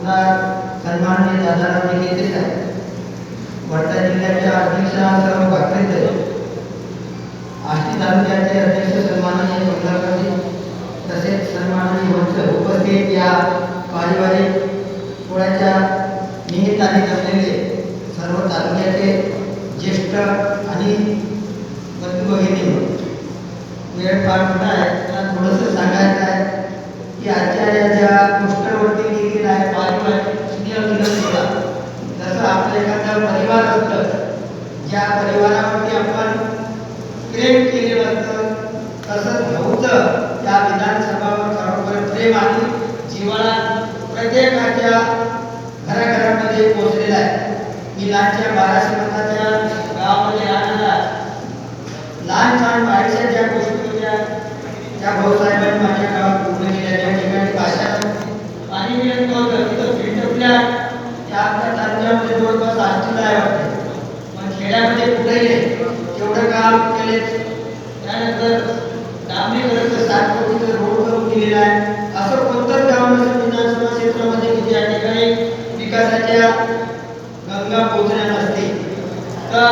पुन्हा सन्माननीय दादाराव निकेते साहेब, वर्धा जिल्ह्याच्या अध्यक्षासह भाकरीचे आष्टी तालुक्याचे अध्यक्ष सन्माननीय कमलाकरजी, तसेच सन्माननीय मंच उपस्थित या पारिवारिक पोळ्याच्या निमित्ताने जमलेले सर्व तालुक्याचे ज्येष्ठ आणि बंधू भगिनी, वेळ फार मोठा आहे, मला थोडंसं सांगायचं आहे की आजच्या या ज्या पोस्टरवरती लिहिलेलं आहे पारिवारिक स्नेहमिलन, जसं आपलं एखादा परिवार असतं, ज्या परिवारावरती आपण प्रेम केलेलं असतं, तसंच भाऊचं त्या विधानसभावर खरोखर प्रेम आणि जिव्हाळा प्रत्येकाच्या घराघरामध्ये पोहोचलेला आहे. मी लांबच्या 1200 मताच्या गावामध्ये राहणारा लहान छान बारीकशा ज्या गोष्टी होत्या त्या भाऊसाहेबांनी माझ्या गावात पूर्ण केल्या. ज्या ठिकाणी भाषा पाणी मिळत नव्हतं तिथं फिल्टरल्या त्या आपल्या तालुक्यामध्ये जवळपास 800 आहे वाटते, पण खेड्यामध्ये कुठेही नाही तेवढं काम केले. त्यानंतर डांबरीकरणाचं 7 कोटीचं रोड करून दिलेला आहे. असं कोणतंच गाव नसेल विधानसभा क्षेत्रामध्ये की ज्या ठिकाणी विकासाच्या गंगा पोचल्या नसते. तर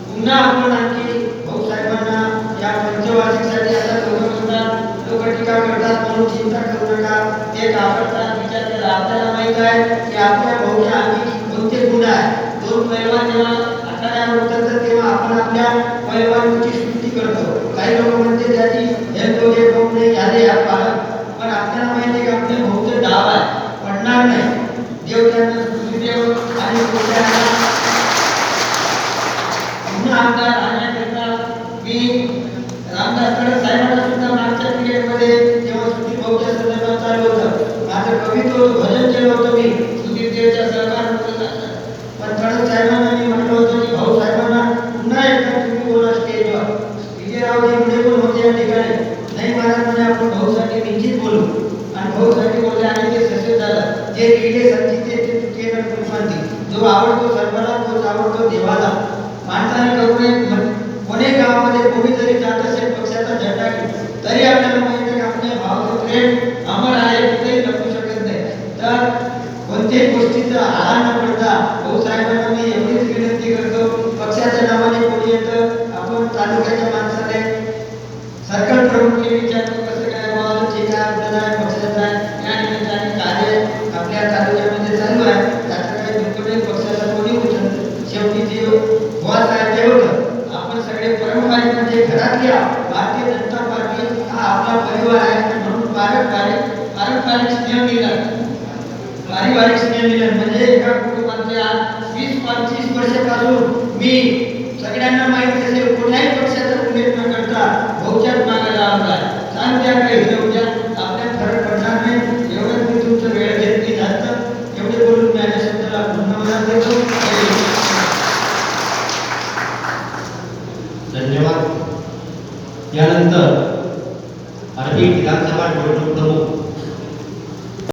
पुन्हा आपण आणखी भाऊसाहेबांना या पंचवार्षिकसाठी आता लोक टीका करतात म्हणून चिंता करू नका, ते घाबरतात, विचार करा. आपल्याला माहित आहे की आपल्या भाऊच्या अंगी कोणते गुण आहेत. 2 पैलवान जेव्हा आखाड्यावर उतरतात तेव्हा आपण आपल्या पैलवानाची स्तुती करतो. काही लोक म्हणते त्याची हेल्प वगैरे भाऊ नाही झाले या पालक, पण आपल्याला माहिती आहे की आपल्या भाऊचं डाव आहे, पडणार नाही. देव त्यांना सूर्यदेव आणि पुन्हा आमदार राहण्याकरता मी रामदास कडे साहेबांना सुद्धा मागच्या पिरियडमध्ये जेव्हा सुधीर भाऊच्या संदर्भात चालू होतं, माझं कवित्व भजन केलं होतं मी सुधीर देवच्या सहकार होतं. पण कडे साहेबांना मी म्हटलं होतं की भाऊ साहेबांना पुन्हा एकदा तुम्ही बोला स्टेजवर. विजयरावजी पुढे पण होते या ठिकाणी, नाही महाराज म्हणजे आपण भाऊसाठी निश्चित बोलू. आणि भाऊसाठी बोलले आणि ते सशे झालं. जे लिहिले संचिते ते चुके न कृपांती, जो आवडतो सर्वांना तोच आवडतो देवाला. माणसाने करू नये. कोणी गावामध्ये कोणी जरी जात असेल पक्षाचा झेंडा घेऊन, तरी आपल्याला माहिती आहे की आपल्या भावाचं प्रेम अमर आहे, कुठेही लपू शकत नाही. तर कोणत्याही गोष्टीचा आळा न पडता भाऊसाहेबांना मी एवढीच विनंती करतो, पक्षाच्या नावाने कोणी येतं आपण तालुक्याच्या माणसाने सर्कल प्रमुख विचारतो कसं काय व्हावं, जे काय आपल्याला पक्षाचं आहे या निमित्ताने कार्य आपल्या तालुक्यामध्ये चालू आहे. त्याचं काही दुःख पक्षाचा कोणी उचलत. शेवटी जे बुवा साहेब जे होतं, आपण सगळे परंपरिक म्हणजे घरातल्या भारतीय जनता पार्टी हा आपला परिवार आहे, म्हणून पारंपरिक स्नेहमिलन, पारिवारिक स्नेहमिलन म्हणजे एका कुटुंबातल्या 20-25 वर्षापासून मी सगळ्यांना माहिती असेल कोणाही पक्षाचा उल्लेख न करता भाऊच्याच मागे लावला आहे. सांगत्या काही उद्या आपल्याला फरक पडणार नाही. एवढंच मी तुमचं वेळ घेतली जास्त एवढे बोलून माझ्या शब्दाला धन्यवाद देतो. धन्यवाद. यानंतर अरबी विधानसभा निवडणूक प्रमुख